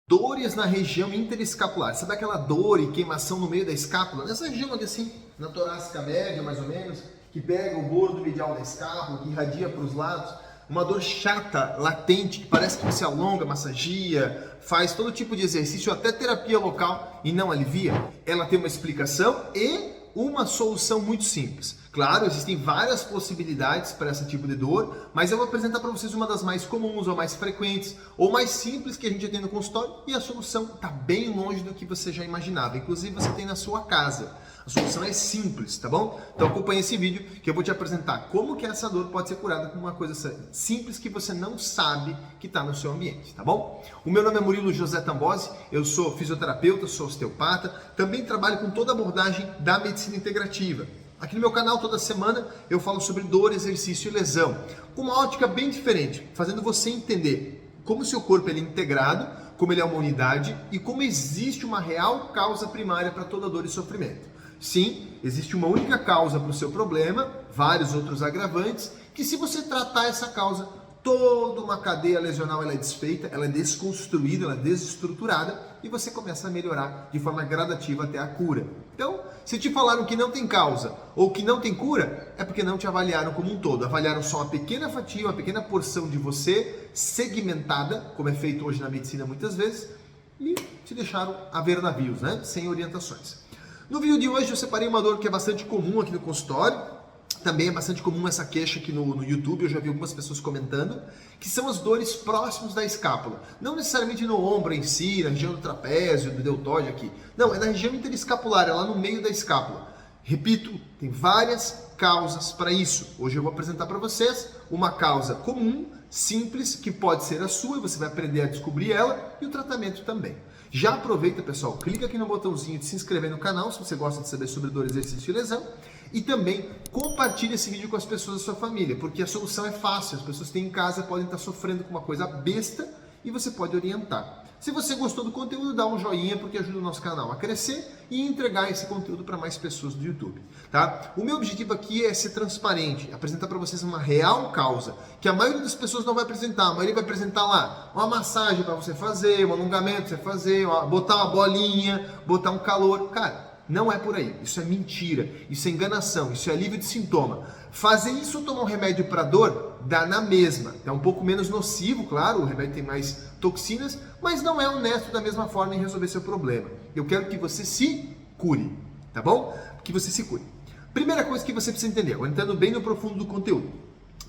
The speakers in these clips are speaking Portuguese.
Dores na região interescapular. Sabe aquela dor e queimação no meio da escápula? Nessa região aqui assim, na torácica média mais ou menos, que pega o bordo medial da escápula, que irradia para os lados. Uma dor chata, latente, que parece que você alonga, massagia, faz todo tipo de exercício, até terapia local e não alivia. Ela tem uma explicação e uma solução muito simples. Claro, existem várias possibilidades para esse tipo de dor, mas eu vou apresentar para vocês uma das mais comuns, ou mais frequentes, ou mais simples que a gente tem no consultório, e a solução está bem longe do que você já imaginava. Inclusive você tem na sua casa. A solução é simples, tá bom? Então acompanhe esse vídeo que eu vou te apresentar como que essa dor pode ser curada com uma coisa simples que você não sabe que está no seu ambiente, tá bom? O meu nome é Murilo José Tambosi, eu sou fisioterapeuta, sou osteopata, também trabalho com toda a abordagem da medicina integrativa. Aqui no meu canal, toda semana, eu falo sobre dor, exercício e lesão, com uma ótica bem diferente, fazendo você entender como o seu corpo é integrado, como ele é uma unidade e como existe uma real causa primária para toda dor e sofrimento. Sim, existe uma única causa para o seu problema, vários outros agravantes, que se você tratar essa causa, toda uma cadeia lesional ela é desfeita, ela é desconstruída, ela é desestruturada e você começa a melhorar de forma gradativa até a cura. Então, se te falaram que não tem causa ou que não tem cura, é porque não te avaliaram como um todo. Avaliaram só uma pequena fatia, uma pequena porção de você, segmentada, como é feito hoje na medicina muitas vezes, e te deixaram a ver navios, né? Sem orientações. No vídeo de hoje eu separei uma dor que é bastante comum aqui no consultório, também é bastante comum essa queixa aqui no YouTube, eu já vi algumas pessoas comentando, que são as dores próximos da escápula. Não necessariamente no ombro em si, na região do trapézio, do deltóide aqui. Não, é na região interescapular, é lá no meio da escápula. Repito, tem várias causas para isso. Hoje eu vou apresentar para vocês uma causa comum, simples, que pode ser a sua e você vai aprender a descobrir ela e o tratamento também. Já aproveita, pessoal, clica aqui no botãozinho de se inscrever no canal se você gosta de saber sobre dor, exercício e lesão. E também compartilhe esse vídeo com as pessoas da sua família, porque a solução é fácil. As pessoas que têm em casa podem estar sofrendo com uma coisa besta e você pode orientar. Se você gostou do conteúdo, dá um joinha, porque ajuda o nosso canal a crescer e entregar esse conteúdo para mais pessoas do YouTube, tá? O meu objetivo aqui é ser transparente, apresentar para vocês uma real causa, que a maioria das pessoas não vai apresentar. A maioria vai apresentar lá uma massagem para você fazer, um alongamento para você fazer, botar uma bolinha, botar um calor. Cara, não é por aí, isso é mentira, isso é enganação, isso é alívio de sintoma. Fazer isso ou tomar um remédio para dor, dá na mesma. É um pouco menos nocivo, claro, o remédio tem mais toxinas, mas não é honesto da mesma forma em resolver seu problema. Eu quero que você se cure, tá bom? Que você se cure. Primeira coisa que você precisa entender, agora entrando bem no profundo do conteúdo.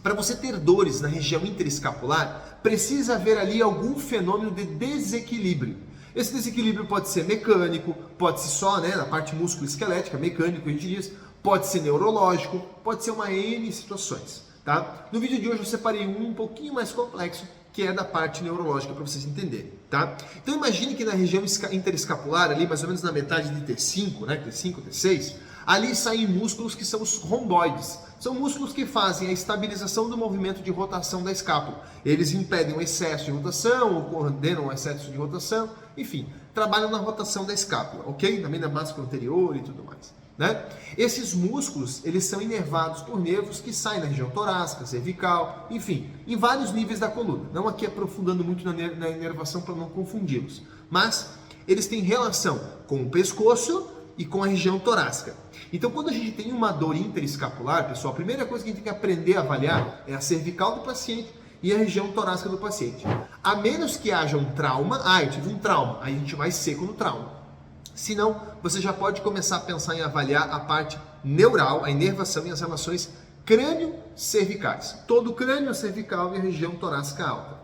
Para você ter dores na região interescapular, precisa haver ali algum fenômeno de desequilíbrio. Esse desequilíbrio pode ser mecânico, pode ser só na parte musculoesquelética, mecânico a gente diz, pode ser neurológico, pode ser uma N situações, tá? No vídeo de hoje eu separei um pouquinho mais complexo, que é da parte neurológica para vocês entenderem, tá? Então imagine que na região interescapular, ali mais ou menos na metade de T5, né, T5, T6, ali saem músculos que são os romboides. São músculos que fazem a estabilização do movimento de rotação da escápula. Eles impedem o excesso de rotação, ou coordenam o excesso de rotação, enfim, trabalham na rotação da escápula, ok? Também da máscula anterior e tudo mais, né? Esses músculos, eles são inervados por nervos que saem na região torácica, cervical, enfim, em vários níveis da coluna. Não aqui aprofundando muito na inervação para não confundi-los, mas eles têm relação com o pescoço e com a região torácica. Então, quando a gente tem uma dor interescapular, pessoal, a primeira coisa que a gente tem que aprender a avaliar é a cervical do paciente e a região torácica do paciente. A menos que haja um trauma, eu tive um trauma, aí a gente vai seco no trauma. Se não, você já pode começar a pensar em avaliar a parte neural, a inervação e as relações crânio-cervicais. Todo o crânio cervical e a região torácica alta.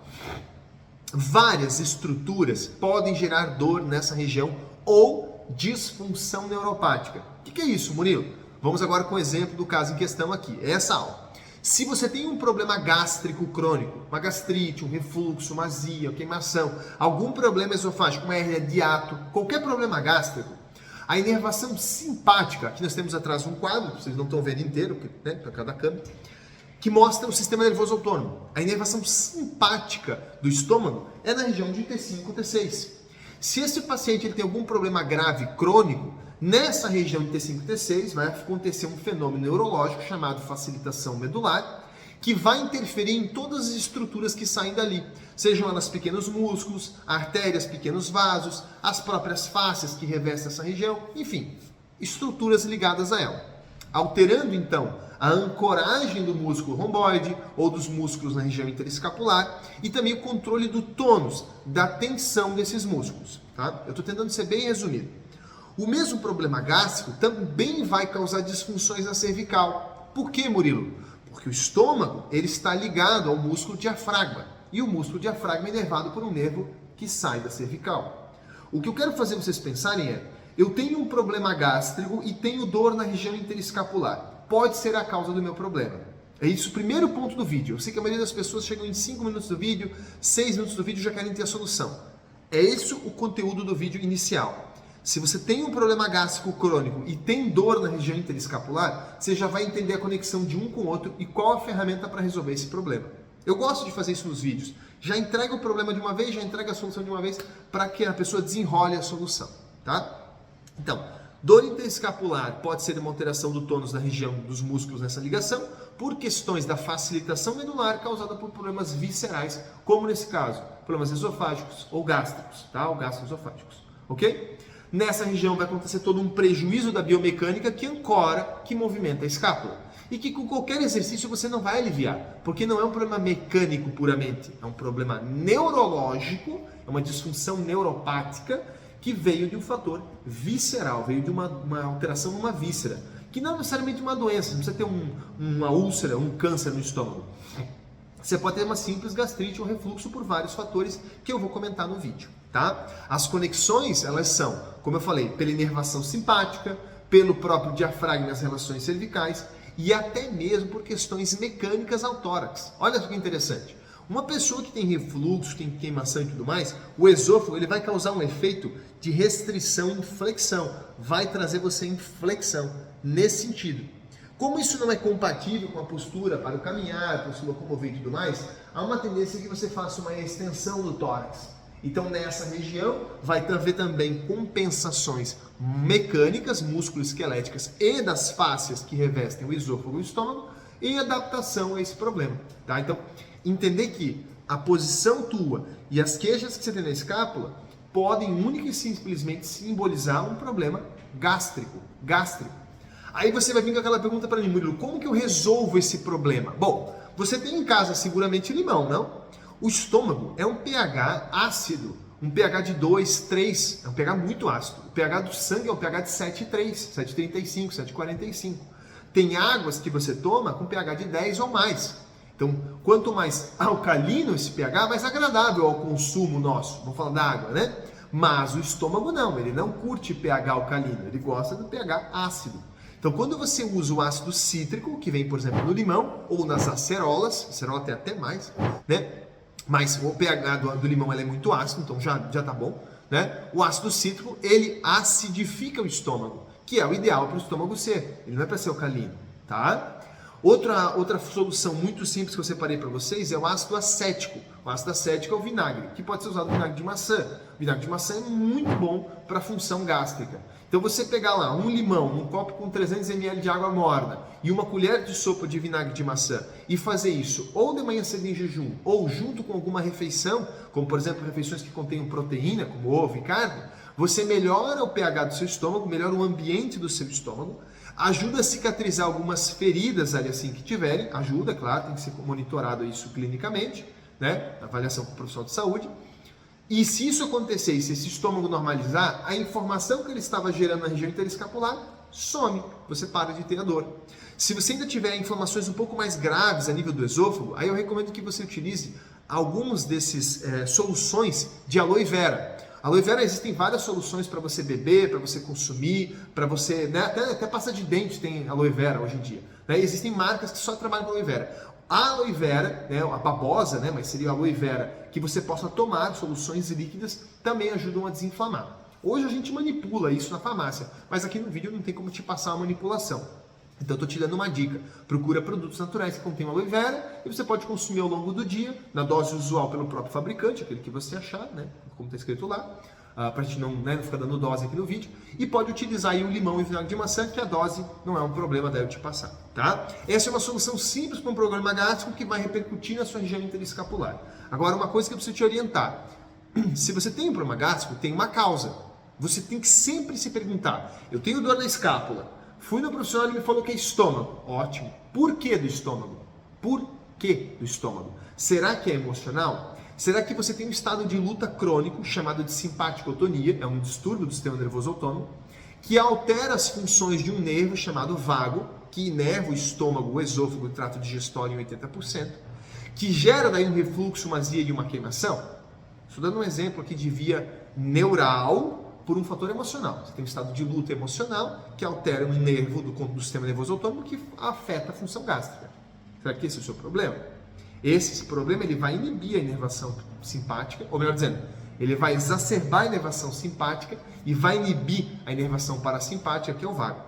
Várias estruturas podem gerar dor nessa região ou disfunção neuropática. O que é isso, Murilo? Vamos agora com o exemplo do caso em questão aqui, essa aula. Se você tem um problema gástrico crônico, uma gastrite, um refluxo, uma azia, uma queimação, algum problema esofágico, uma hernia de hiato, qualquer problema gástrico, a inervação simpática, aqui nós temos atrás um quadro, vocês não estão vendo inteiro, né, para cada câmera, que mostra o sistema nervoso autônomo. A inervação simpática do estômago é na região de T5, T6. Se esse paciente ele tem algum problema grave crônico, nessa região de T5 e T6 vai acontecer um fenômeno neurológico chamado facilitação medular, que vai interferir em todas as estruturas que saem dali, sejam elas pequenos músculos, artérias, pequenos vasos, as próprias fáscias que revestem essa região, enfim, estruturas ligadas a ela. Alterando então a ancoragem do músculo romboide ou dos músculos na região interescapular e também o controle do tônus, da tensão desses músculos. Tá? Eu estou tentando ser bem resumido. O mesmo problema gástrico também vai causar disfunções na cervical. Por quê, Murilo? Porque o estômago ele está ligado ao músculo diafragma e o músculo diafragma é inervado por um nervo que sai da cervical. O que eu quero fazer vocês pensarem é: eu tenho um problema gástrico e tenho dor na região interescapular. Pode ser a causa do meu problema. É isso o primeiro ponto do vídeo. Eu sei que a maioria das pessoas chegam em 5 minutos do vídeo, 6 minutos do vídeo já querem ter a solução. É esse o conteúdo do vídeo inicial. Se você tem um problema gástrico crônico e tem dor na região interescapular, você já vai entender a conexão de um com o outro e qual a ferramenta para resolver esse problema. Eu gosto de fazer isso nos vídeos. Já entrega o problema de uma vez, já entrega a solução de uma vez para que a pessoa desenrole a solução, tá? Então, dor interescapular pode ser uma alteração do tônus da região dos músculos nessa ligação por questões da facilitação medular causada por problemas viscerais, como nesse caso, problemas esofágicos ou gástricos, tá? Ou gastroesofágicos, ok? Nessa região vai acontecer todo um prejuízo da biomecânica que ancora, que movimenta a escápula. E que com qualquer exercício você não vai aliviar, porque não é um problema mecânico puramente, é um problema neurológico, é uma disfunção neuropática que veio de um fator visceral, veio de uma alteração numa víscera, que não é necessariamente uma doença, não precisa ter uma úlcera, um câncer no estômago. Você pode ter uma simples gastrite ou refluxo por vários fatores que eu vou comentar no vídeo, tá? As conexões, elas são, como eu falei, pela inervação simpática, pelo próprio diafragma nas relações cervicais e até mesmo por questões mecânicas ao tórax. Olha que interessante. Uma pessoa que tem refluxo, tem queimação e tudo mais, o esôfago ele vai causar um efeito de restrição e inflexão, vai trazer você em flexão nesse sentido. Como isso não é compatível com a postura para o caminhar, para se locomover e tudo mais, há uma tendência que você faça uma extensão do tórax. Então nessa região vai haver também compensações mecânicas, músculo-esqueléticas e das fáscias que revestem o esôfago e o estômago em adaptação a esse problema. Tá? Então entender que a posição tua e as queixas que você tem na escápula podem única e simplesmente simbolizar um problema gástrico. Aí você vai vir com aquela pergunta para mim, Murilo, como que eu resolvo esse problema? Bom, você tem em casa seguramente limão, não? O estômago é um pH ácido, um pH de 2, 3, é um pH muito ácido. O pH do sangue é um pH de 7,3, 7,35, 7,45. Tem águas que você toma com pH de 10 ou mais. Então, quanto mais alcalino esse pH, mais agradável ao consumo nosso. Vamos falar da água, né? Mas o estômago não, ele não curte pH alcalino, ele gosta do pH ácido. Então, quando você usa o ácido cítrico, que vem, por exemplo, no limão ou nas acerolas, acerola tem até mais, né? Mas o pH do limão ele é muito ácido, então já tá bom, né? O ácido cítrico, ele acidifica o estômago, que é o ideal para o estômago ser, ele não é para ser alcalino, tá? Outra solução muito simples que eu separei para vocês é o ácido acético. O ácido acético é o vinagre, que pode ser usado no vinagre de maçã. O vinagre de maçã é muito bom para a função gástrica. Então você pegar lá um limão, um copo com 300 ml de água morna e uma colher de sopa de vinagre de maçã e fazer isso ou de manhã cedo em jejum ou junto com alguma refeição, como por exemplo refeições que contenham proteína, como ovo e carne, você melhora o pH do seu estômago, melhora o ambiente do seu estômago, ajuda a cicatrizar algumas feridas ali assim que tiverem, ajuda, claro, tem que ser monitorado isso clinicamente, né, avaliação com o profissional de saúde. E se isso acontecer, e se esse estômago normalizar, a informação que ele estava gerando na região interescapular some, você para de ter a dor. Se você ainda tiver inflamações um pouco mais graves a nível do esôfago, aí eu recomendo que você utilize alguns desses soluções de aloe vera. Aloe vera existem várias soluções para você beber, para você consumir, para você, né, até pasta de dente tem aloe vera hoje em dia. Né? Existem marcas que só trabalham com aloe vera. A aloe vera, né, a babosa, né, mas seria a aloe vera, que você possa tomar, soluções líquidas, também ajudam a desinflamar. Hoje a gente manipula isso na farmácia, mas aqui no vídeo não tem como te passar uma manipulação. Então eu estou te dando uma dica, procura produtos naturais que contêm aloe vera e você pode consumir ao longo do dia, na dose usual pelo próprio fabricante, aquele que você achar, né, como está escrito lá, para a gente não ficar dando dose aqui no vídeo. E pode utilizar aí o limão e o vinagre de maçã, que a dose não é um problema, deve te passar, tá? Essa é uma solução simples para um problema gástrico que vai repercutir na sua região interescapular. Agora, uma coisa que eu preciso te orientar. Se você tem um problema gástrico, tem uma causa. Você tem que sempre se perguntar, eu tenho dor na escápula, fui no profissional e ele me falou que é estômago. Ótimo. Por que do estômago? Por que do estômago? Será que é emocional? Será que você tem um estado de luta crônico chamado de simpaticotonia, é um distúrbio do sistema nervoso autônomo, que altera as funções de um nervo chamado vago, que inerva o estômago, o esôfago e o trato digestório em 80%, que gera daí um refluxo, uma azia e uma queimação? Estou dando um exemplo aqui de via neural por um fator emocional. Você tem um estado de luta emocional que altera um nervo do sistema nervoso autônomo que afeta a função gástrica. Será que esse é o seu problema? Esse problema ele vai inibir a inervação simpática, ou melhor dizendo, ele vai exacerbar a inervação simpática e vai inibir a inervação parasimpática, que é o vago.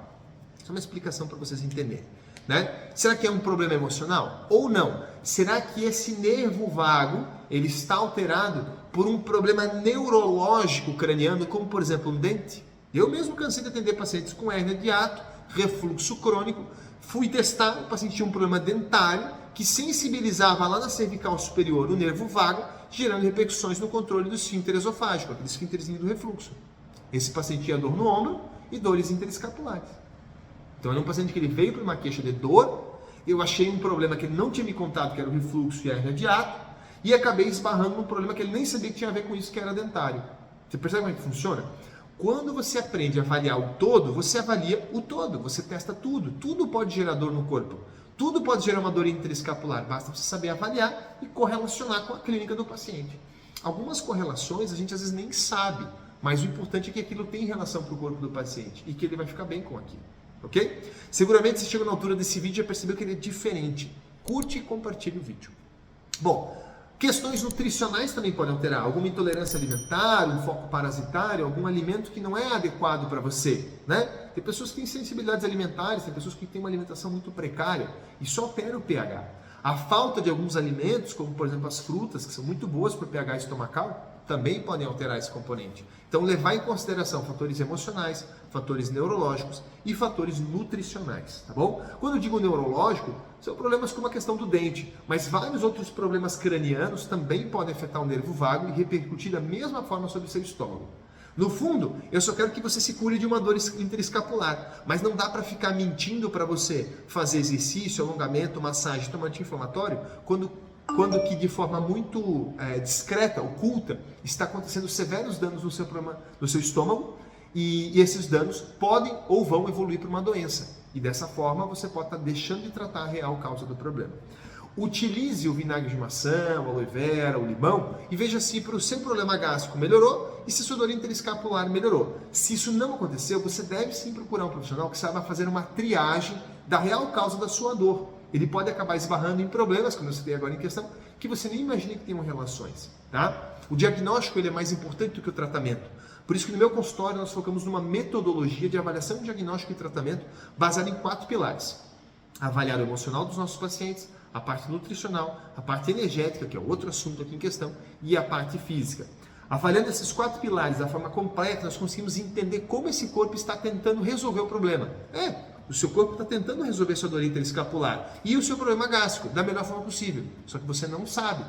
Isso é uma explicação para vocês entenderem, né? Será que é um problema emocional? Ou não? Será que esse nervo vago ele está alterado por um problema neurológico craniano, como por exemplo um dente? Eu mesmo cansei de atender pacientes com hérnia de hiato, refluxo crônico, fui testar, o paciente tinha um problema dentário que sensibilizava lá na cervical superior o nervo vago, gerando repercussões no controle do esfíncter esofágico, aquele esfíncterzinho do refluxo. Esse paciente tinha dor no ombro e dores interescapulares. Então era um paciente que ele veio para uma queixa de dor, eu achei um problema que ele não tinha me contado, que era o refluxo e a hérnia de hiato, e acabei esbarrando num problema que ele nem sabia que tinha a ver com isso, que era dentário. Você percebe como é que funciona? Quando você aprende a avaliar o todo, você avalia o todo, você testa tudo. Tudo pode gerar dor no corpo. Tudo pode gerar uma dor interescapular. Basta você saber avaliar e correlacionar com a clínica do paciente. Algumas correlações a gente às vezes nem sabe, mas o importante é que aquilo tem relação para o corpo do paciente e que ele vai ficar bem com aquilo. Ok? Seguramente você chegou na altura desse vídeo e já percebeu que ele é diferente. Curte e compartilhe o vídeo. Bom, questões nutricionais também podem alterar. Alguma intolerância alimentar, um foco parasitário, algum alimento que não é adequado para você, né? Tem pessoas que têm sensibilidades alimentares, tem pessoas que têm uma alimentação muito precária. Isso altera o pH. A falta de alguns alimentos, como por exemplo as frutas, que são muito boas para o pH estomacal, também podem alterar esse componente. Então levar em consideração fatores emocionais, fatores neurológicos e fatores nutricionais, tá bom? Quando eu digo neurológico, são problemas como a questão do dente, mas vários outros problemas cranianos também podem afetar o nervo vago e repercutir da mesma forma sobre o seu estômago. No fundo, eu só quero que você se cure de uma dor interescapular, mas não dá para ficar mentindo para você fazer exercício, alongamento, massagem, tomar anti-inflamatório, quando que de forma muito discreta, oculta, está acontecendo severos danos no seu estômago e esses danos podem ou vão evoluir para uma doença. E dessa forma você pode estar deixando de tratar a real causa do problema. Utilize o vinagre de maçã, o aloe vera, o limão e veja se para o seu problema gástrico melhorou e se sua dor interescapular melhorou. Se isso não aconteceu, você deve sim procurar um profissional que saiba fazer uma triagem da real causa da sua dor. Ele pode acabar esbarrando em problemas, como eu citei agora em questão, que você nem imagina que tenham relações, tá? O diagnóstico ele é mais importante do que o tratamento. Por isso que no meu consultório nós focamos numa metodologia de avaliação, diagnóstico e tratamento baseada em 4 pilares. Avaliar o emocional dos nossos pacientes, a parte nutricional, a parte energética, que é outro assunto aqui em questão, e a parte física. Avaliando esses 4 pilares da forma completa, nós conseguimos entender como esse corpo está tentando resolver o problema. O seu corpo está tentando resolver sua dor interescapular e o seu problema gástrico da melhor forma possível, só que você não sabe.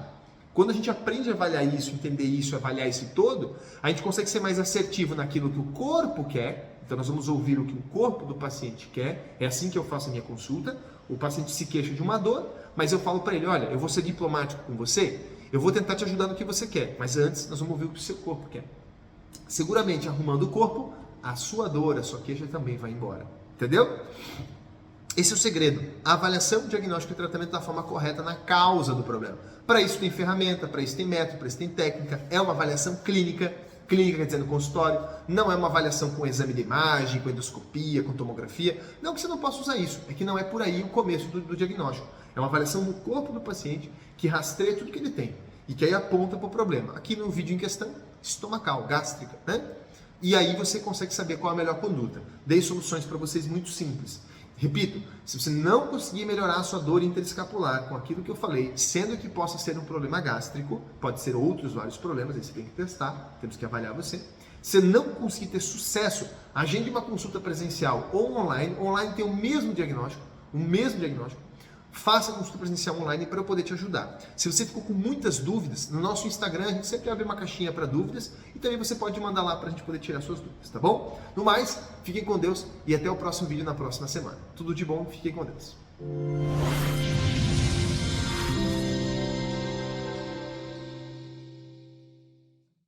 Quando a gente aprende a avaliar isso, entender isso, avaliar esse todo, a gente consegue ser mais assertivo naquilo que o corpo quer. Então nós vamos ouvir o que o corpo do paciente quer. É assim que eu faço a minha consulta. O paciente se queixa de uma dor, mas eu falo para ele, olha, eu vou ser diplomático com você, eu vou tentar te ajudar no que você quer, mas antes nós vamos ouvir o que o seu corpo quer. Seguramente, arrumando o corpo, a sua dor, a sua queixa também vai embora. Entendeu? Esse é o segredo. A avaliação, diagnóstico e tratamento da forma correta na causa do problema. Para isso tem ferramenta, para isso tem método, para isso tem técnica. É uma avaliação clínica. Clínica quer dizer no consultório. Não é uma avaliação com exame de imagem, com endoscopia, com tomografia. Não que você não possa usar isso. É que não é por aí o começo do diagnóstico. É uma avaliação no corpo do paciente que rastreia tudo que ele tem. E que aí aponta para o problema. Aqui no vídeo em questão, estomacal, gástrica, né? E aí você consegue saber qual é a melhor conduta. Dei soluções para vocês muito simples. Repito, se você não conseguir melhorar a sua dor interescapular com aquilo que eu falei, sendo que possa ser um problema gástrico, pode ser outros vários problemas, aí você tem que testar, temos que avaliar você. Se não conseguir ter sucesso, agende uma consulta presencial ou online. Online tem o mesmo diagnóstico, faça a consulta presencial online para eu poder te ajudar. Se você ficou com muitas dúvidas, no nosso Instagram a gente sempre abre uma caixinha para dúvidas e também você pode mandar lá para a gente poder tirar suas dúvidas, tá bom? No mais, fiquem com Deus e até o próximo vídeo na próxima semana. Tudo de bom, fiquem com Deus.